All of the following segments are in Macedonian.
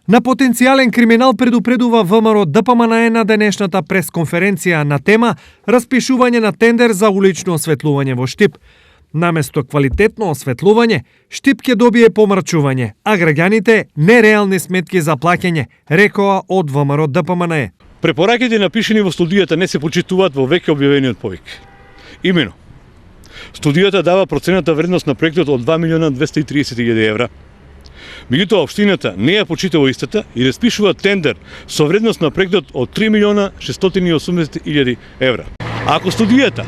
На потенцијален криминал предупредува ВМРО ДПМНЕ на денешната пресконференција на тема распишување на тендер за улично осветлување во Штип. Наместо квалитетно осветлување, Штип ќе добие помрачување, а граѓаните нереални сметки за плаќање, рекоа од ВМРО ДПМНЕ. Препораките напишани во студијата не се почитуваат во веќе објавениот повик. Имено, студијата дава процената вредност на проектот од 2.230.000 евра. Меѓутоа, општината не ја почитува истата и распишува тендер со вредност на проектот од 3.680.000 евра. Ако студијата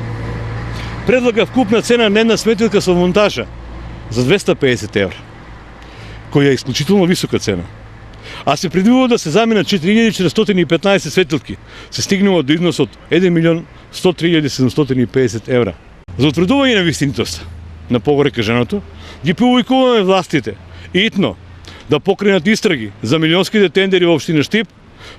предлага вкупна цена на една светилка со монтажа за 250 евра, која е исклучително висока цена, а се предвидува да се заменат 4.415 светилки, се стигнува до износ од 1.103.750 евра. За утврдување на вистинитост на погоре кажаното, ги повикуваме властите итно да покренат истраги за милионските тендери во општина Штип,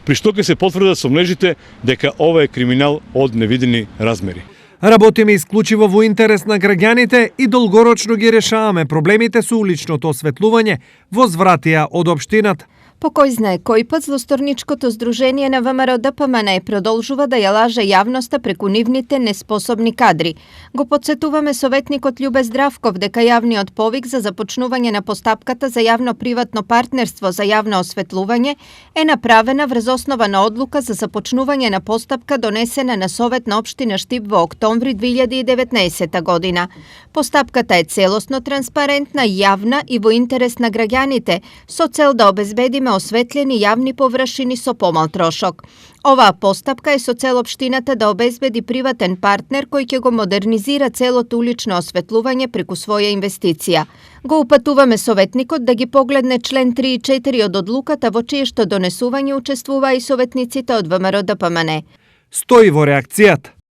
при што ќе се потврдат со мрежите дека ова е криминал од невидени размери. Работиме исклучиво во интерес на граѓаните и долгорочно ги решаваме проблемите со уличното осветлување, возвратија од општината. По кој знае кој пат злосторничкото здружение на ВМРО ДПМНЕ продолжува да ја лаже јавноста преку нивните неспособни кадри. Го подсетуваме советникот Љубе Здравков дека јавниот повик за започнување на постапката за јавно-приватно партнерство за јавно осветлување е направена врз основа на одлука за започнување на постапка донесена на Совет на општина Штип во октомври 2019 година. Постапката е целосно транспарентна, јавна и во интерес на граѓаните, со цел да обезбедиме осветлени јавни површини со помал трошок. Оваа постапка е со цел општината да обезбеди приватен партнер кој ќе го модернизира целото улично осветлување преку своја инвестиција. Го упатуваме советникот да ги погледне член 3 и 4 од одлуката во чие што донесување учествуваа и советниците од ВМРО ДПМНЕ. Стои во реакцијата.